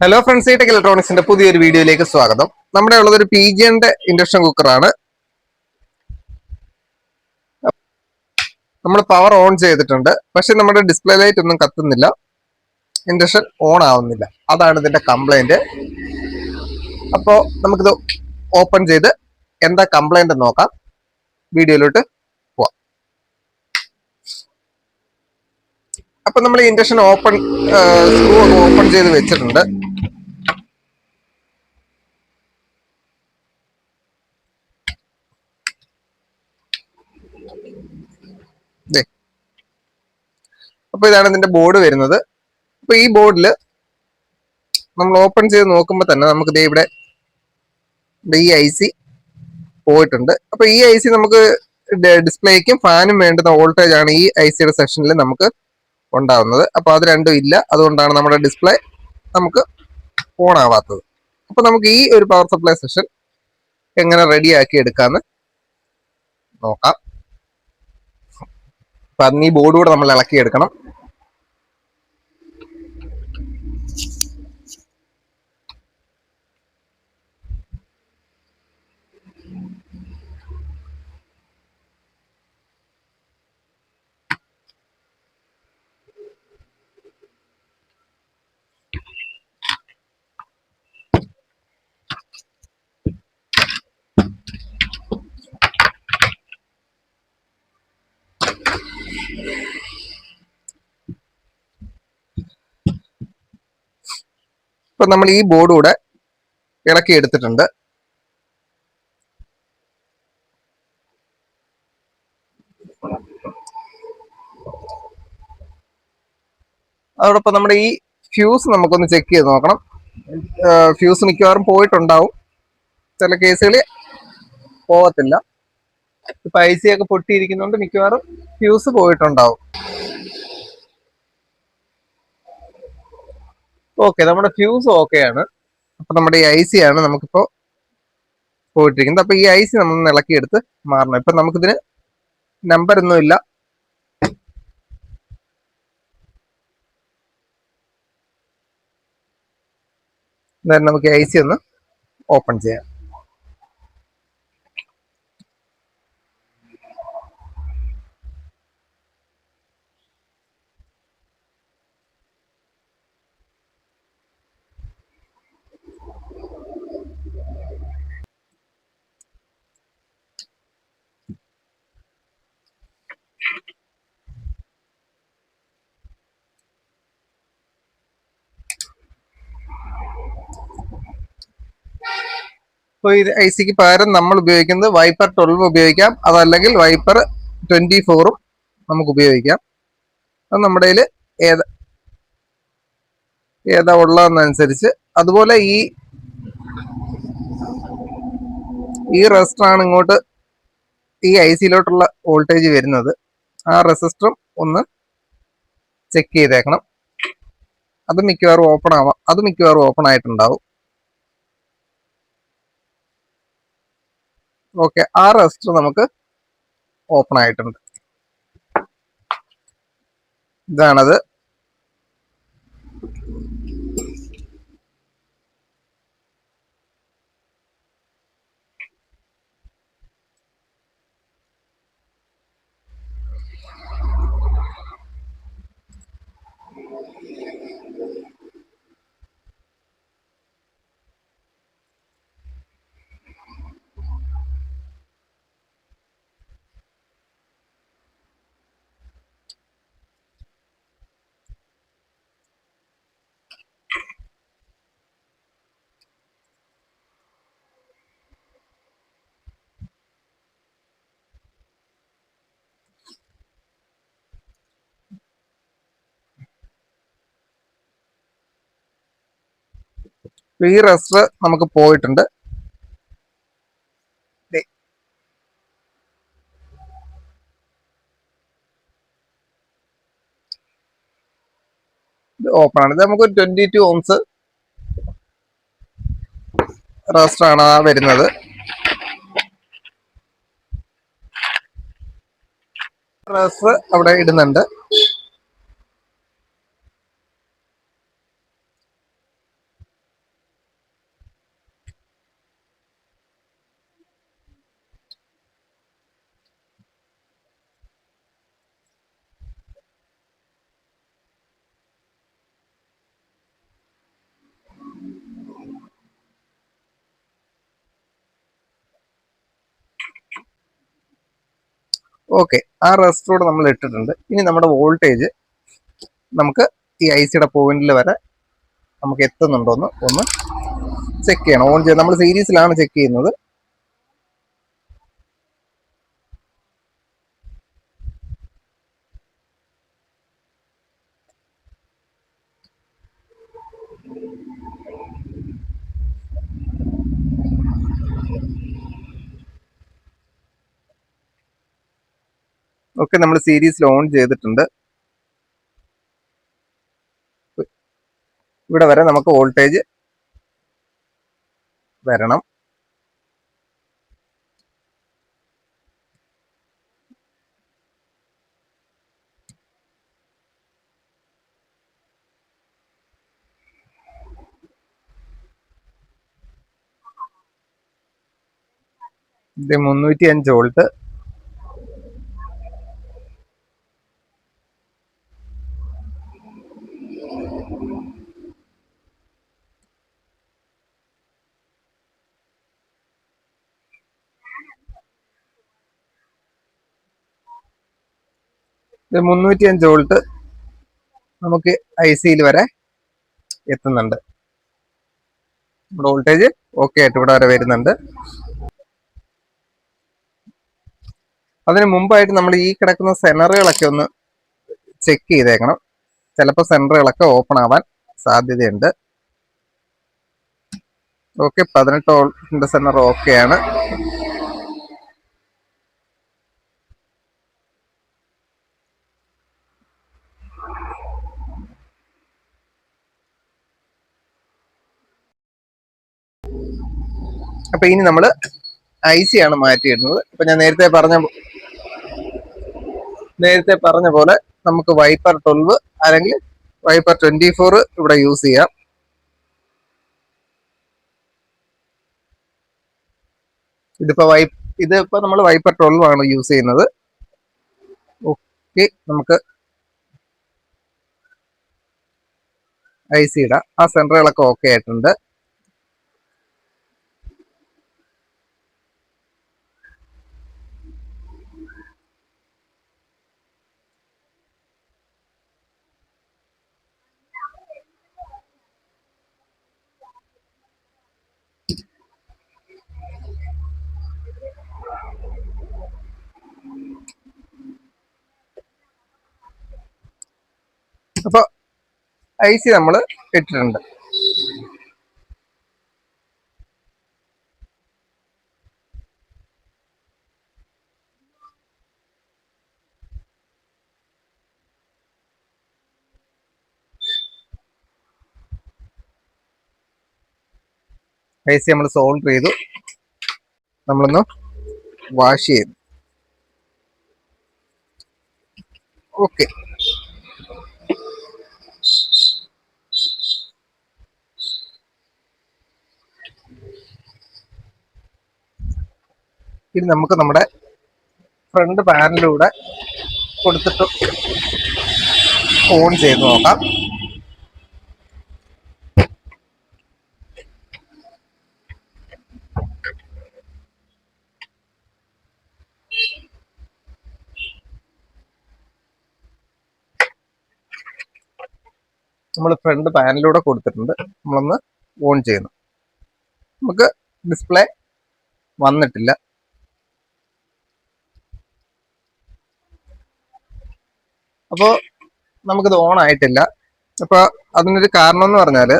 Hello friends, tech ഇലക്ട്രോണിക്സിന്റെ പുതിയൊരു വീഡിയോയിലേക്ക് സ്വാഗതം. നമ്മുടെ ഉള്ളത് ഒരു PGന്റെ ഇൻഡക്ഷൻ കുക്കറാണ്. നമ്മൾ പവർ ഓൺ ചെയ്തിട്ടുണ്ട്, പക്ഷെ നമ്മുടെ ഡിസ്പ്ലേ ലൈറ്റ് ഒന്നും കത്തുന്നില്ല, ഇൻഡക്ഷൻ ഓൺ ആവുന്നില്ല. അതാണ് ഇതിന്റെ കംപ്ലൈന്റ്. അപ്പോ നമുക്കിത് ഓപ്പൺ ചെയ്ത് എന്താ കംപ്ലൈന്റ് നോക്കാം. വീഡിയോയിലോട്ട് പോവാം. അപ്പൊ നമ്മൾ ഇൻഡക്ഷൻ സ്ക്രൂ ഓപ്പൺ ചെയ്ത് വെച്ചിട്ടുണ്ട്. അപ്പൊ ഇതാണ് ഇതിന്റെ ബോർഡ് വരുന്നത്. അപ്പൊ ഈ ബോർഡിൽ നമ്മൾ ഓപ്പൺ ചെയ്ത് നോക്കുമ്പോൾ തന്നെ നമുക്ക് ഇവിടെ ഈ IC പോയിട്ടുണ്ട്. അപ്പൊ ഈ IC നമുക്ക് ഡിസ്പ്ലേക്കും ഫാനും വേണ്ടുന്ന വോൾട്ടേജ് ആണ് ഈ ICയുടെ സെക്ഷനിൽ നമുക്ക് ഉണ്ടാവുന്നത്. അപ്പൊ അത് രണ്ടും ഇല്ല, അതുകൊണ്ടാണ് നമ്മുടെ ഡിസ്പ്ലേ നമുക്ക് ഓൺ ആവാത്തത്. അപ്പൊ നമുക്ക് ഈ ഒരു പവർ സപ്ലൈ സെഷൻ എങ്ങനെ റെഡിയാക്കി എടുക്കാന്ന് നോക്കാം. അപ്പൊ അതിന് ഈ ബോർഡ് കൂടെ നമ്മൾ ഇളക്കി എടുക്കണം. ഇപ്പൊ നമ്മൾ ഈ ബോർഡ് കൂടെ ഇളക്കി എടുത്തിട്ടുണ്ട്. അതോടൊപ്പം നമ്മുടെ ഈ ഫ്യൂസ് നമുക്കൊന്ന് ചെക്ക് ചെയ്ത് നോക്കണം. ഫ്യൂസ് മിക്കവാറും പോയിട്ടുണ്ടാവും, ചില കേസുകളിൽ പോകത്തില്ല. ഇപ്പൊ IC ഒക്കെ പൊട്ടിയിരിക്കുന്നതുകൊണ്ട് മിക്കവാറും ഫ്യൂസ് പോയിട്ടുണ്ടാവും. ഓക്കെ, നമ്മുടെ ഫ്യൂസ് ഓക്കെയാണ്. അപ്പൊ നമ്മുടെ ഈ IC ആണ് നമുക്കിപ്പോ പോയിട്ടിരിക്കുന്നത്. അപ്പൊ ഈ IC നമ്മൾ ഇളക്കിയെടുത്ത് മാറണം. ഇപ്പൊ നമുക്കിതിന് നമ്പർ ഒന്നും ഇല്ല. നമുക്ക് IC ഒന്ന് ഓപ്പൺ ചെയ്യാം. അപ്പോൾ ഇത് ICക്ക് പകരം നമ്മൾ ഉപയോഗിക്കുന്നത് വൈപ്പർ 12 ഉപയോഗിക്കാം, അതല്ലെങ്കിൽ വൈപ്പർ 24 നമുക്ക് ഉപയോഗിക്കാം. അത് നമ്മുടെ കയ്യിൽ ഏതാ ഉള്ളതെന്നനുസരിച്ച്. അതുപോലെ ഈ റെസിസ്റ്ററാണ് ഇങ്ങോട്ട് ഈ ICയിലോട്ടുള്ള വോൾട്ടേജ് വരുന്നത്. ആ റെസിസ്റ്ററും ഒന്ന് ചെക്ക് ചെയ്തേക്കണം. അത് മിക്കവാറും ഓപ്പൺ ആയിട്ടുണ്ടാവും. ഓക്കെ, ആ റെസിസ്റ്റർ നമുക്ക് ഓപ്പൺ ആയിട്ടുണ്ട്. ഇതാണത്. ഈ റെസിസ്റ്റർ നമുക്ക് പോയിട്ടുണ്ട്. ഓപ്പൺ ആണ്. ഇത് നമുക്ക് 22 ohms റെസിസ്റ്റർ ആണ് വരുന്നത്. റെസിസ്റ്റർ അവിടെ ഇടുന്നുണ്ട്. ഓക്കെ, ആ റെസിസ്റ്ററോട് നമ്മൾ ഇട്ടിട്ടുണ്ട്. ഇനി നമ്മുടെ വോൾട്ടേജ് നമുക്ക് ഈ ICയുടെ പോയിന്റിൽ വരെ നമുക്ക് എത്തുന്നുണ്ടോ എന്ന് ഒന്ന് ചെക്ക് ചെയ്യണം. ഓൺ ചെയ്ത് നമ്മൾ സീരീസിലാണ് ചെക്ക് ചെയ്യുന്നത്. ഓക്കെ, നമ്മൾ സീരീസിൽ ഓൺ ചെയ്തിട്ടുണ്ട്. ഇവിടെ വരെ നമുക്ക് വോൾട്ടേജ് വരണം. ഇത് 305 വോൾട്ട്. ഇത് 305 വോൾട്ട് നമുക്ക് ICയിൽ വരെ എത്തുന്നുണ്ട്. നമ്മുടെ വോൾട്ടേജ് ഓക്കെ ആയിട്ട് ഇവിടെ വരെ വരുന്നുണ്ട്. അതിന് മുമ്പായിട്ട് നമ്മൾ ഈ കിടക്കുന്ന സെനറുകളൊക്കെ ഒന്ന് ചെക്ക് ചെയ്തേക്കണം. ചിലപ്പോൾ സെനറുകളൊക്കെ ഓപ്പൺ ആവാൻ സാധ്യതയുണ്ട്. ഓക്കെ, 18 വോൾട്ടിന്റെ സെനർ ഓക്കെയാണ്. അപ്പൊ ഇനി നമ്മൾ IC ആണ് മാറ്റിയിടുന്നത്. അപ്പൊ ഞാൻ നേരത്തെ പറഞ്ഞ പോലെ നമുക്ക് വൈപ്പർ 12 അല്ലെങ്കിൽ വൈപ്പർ 24 ഇവിടെ യൂസ് ചെയ്യാം. ഇതിപ്പോ നമ്മൾ വൈപ്പർ 12 ആണ് യൂസ് ചെയ്യുന്നത്. ഓക്കെ, നമുക്ക് IC ഇടാം. ആ സെൻറ്ററുകളൊക്കെ ഓക്കെ ആയിട്ടുണ്ട്. അപ്പൊ IC നമ്മൾ ഇട്ടിട്ടുണ്ട്. IC നമ്മൾ സോൾഡർ ചെയ്തു. നമ്മളൊന്ന് വാഷ് ചെയ്തു. ഓക്കെ, ഇനി നമുക്ക് നമ്മുടെ ഫ്രണ്ട് പാനലിലൂടെ കൊടുത്തിട്ട് ഓൺ ചെയ്ത് നോക്കാം. നമ്മൾ ഫ്രണ്ട് പാനലിലൂടെ കൊടുത്തിട്ടുണ്ട്. നമ്മളൊന്ന് ഓൺ ചെയ്യുന്നു. നമുക്ക് ഡിസ്പ്ലേ വന്നിട്ടില്ല. അപ്പോൾ നമുക്കിത് ഓൺ ആയിട്ടില്ല. അപ്പൊ അതിനൊരു കാരണം എന്ന് പറഞ്ഞാല്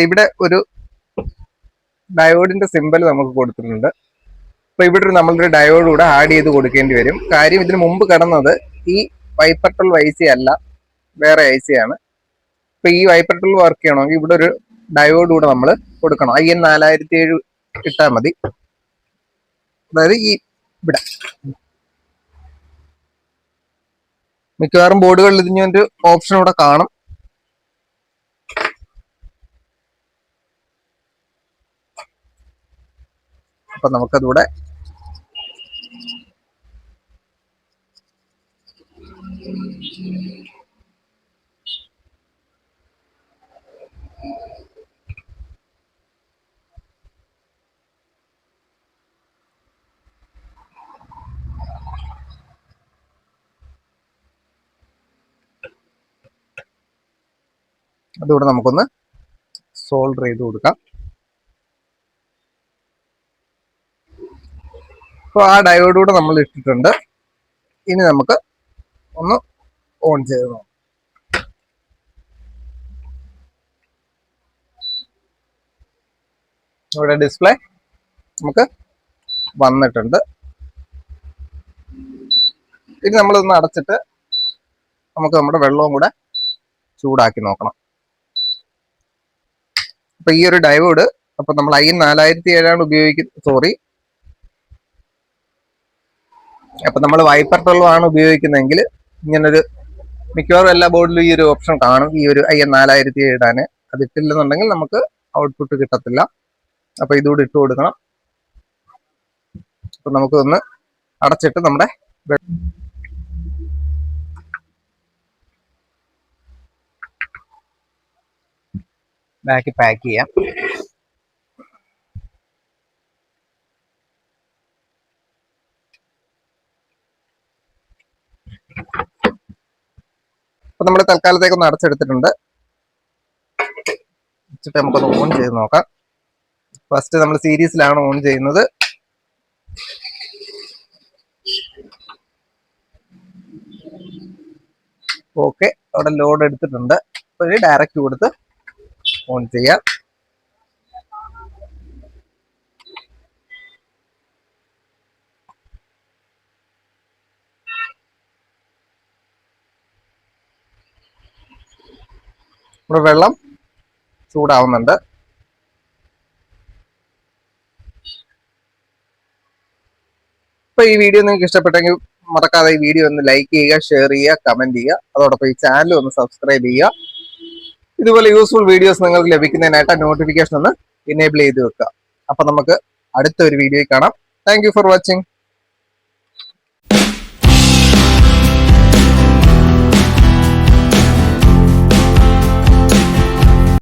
ഇവിടെ ഒരു ഡയോഡിന്റെ സിമ്പൽ നമുക്ക് കൊടുത്തിട്ടുണ്ട്. അപ്പൊ ഇവിടെ നമ്മളൊരു ഡയോഡ് കൂടെ ആഡ് ചെയ്ത് കൊടുക്കേണ്ടി വരും. കാര്യം ഇതിന് മുമ്പ് കിടന്നത് ഈ വൈപ്പർ 12 IC അല്ല, വേറെ IC ആണ്. ഇപ്പൊ ഈ വൈപ്പർ 12 വർക്ക് ചെയ്യണമെങ്കിൽ ഇവിടെ ഒരു ഡയോഡ് കൂടെ നമ്മൾ കൊടുക്കണം. IN 4007 ഇട്ടാൽ മതി. അതായത് ഈ ഇവിടെ മിക്കവാറും ബോർഡുകളിൽ ഇതിനൊരു ഓപ്ഷൻ ഇവിടെ കാണും. അപ്പൊ നമുക്കതിവിടെ അതുകൂടെ നമുക്കൊന്ന് സോൾഡർ ചെയ്ത് കൊടുക്കാം. അപ്പോൾ ആ ഡയോഡ് കൂടെ നമ്മൾ ഇട്ടിട്ടുണ്ട്. ഇനി നമുക്ക് ഒന്ന് ഓൺ ചെയ്ത് നോക്കാം. ഇവിടെ ഡിസ്പ്ലേ നമുക്ക് വന്നിട്ടുണ്ട്. ഇനി നമ്മളിതൊന്ന് അടച്ചിട്ട് നമുക്ക് നമ്മുടെ വെള്ളവും കൂടെ ചൂടാക്കി നോക്കണം. അപ്പൊ ഈ ഒരു ഡയോഡ് അപ്പൊ നമ്മൾ IN4007 ഉപയോഗിക്കുന്നത്. അപ്പൊ നമ്മൾ വൈപ്പർ 12 ആണ് ഉപയോഗിക്കുന്നതെങ്കിൽ ഇങ്ങനൊരു മിക്കവാറും എല്ലാ ബോർഡിലും ഈ ഒരു ഓപ്ഷൻ കാണും, ഈ ഒരു IN4007 ഇടാന്. അത് ഇട്ടില്ലെന്നുണ്ടെങ്കിൽ നമുക്ക് ഔട്ട്പുട്ട് കിട്ടത്തില്ല. അപ്പൊ ഇതുകൂടി ഇട്ട് കൊടുക്കണം. അപ്പൊ നമുക്ക് ഒന്ന് അടച്ചിട്ട് നമ്മുടെ ബാക്കി പാക്ക് ചെയ്യാം. അപ്പൊ നമ്മൾ തൽക്കാലത്തേക്ക് ഒന്ന് അടച്ചെടുത്തിട്ടുണ്ട്. വെച്ചിട്ട് നമുക്കൊന്ന് ഓൺ ചെയ്ത് നോക്കാം. ഫസ്റ്റ് നമ്മൾ സീരീസിലാണ് ഓൺ ചെയ്യുന്നത്. ഓക്കെ, അവിടെ ലോഡ് എടുത്തിട്ടുണ്ട്. അപ്പോൾ ഡയറക്റ്റ് കൊടുത്ത് ഓൺ ചെയ്യാം. ഇവിടെ വെള്ളം ചൂടാവുന്നുണ്ട്. അപ്പൊ ഈ വീഡിയോ നിങ്ങൾക്ക് ഇഷ്ടപ്പെട്ടെങ്കിൽ മറക്കാതെ ഈ വീഡിയോ ഒന്ന് ലൈക്ക് ചെയ്യുക, ഷെയർ ചെയ്യുക, കമന്റ് ചെയ്യുക. അതോടൊപ്പം ഈ ചാനൽ ഒന്ന് സബ്സ്ക്രൈബ് ചെയ്യുക. ഇതുപോലെ യൂസ്ഫുൾ വീഡിയോസ് നിങ്ങൾക്ക് ലഭിക്കുന്നതിനായിട്ട് നോട്ടിഫിക്കേഷൻ ഒന്ന് എനേബിൾ ചെയ്ത് വെക്കുക. അപ്പൊ നമുക്ക് അടുത്ത ഒരു വീഡിയോയിൽ കാണാം. Thank you for watching.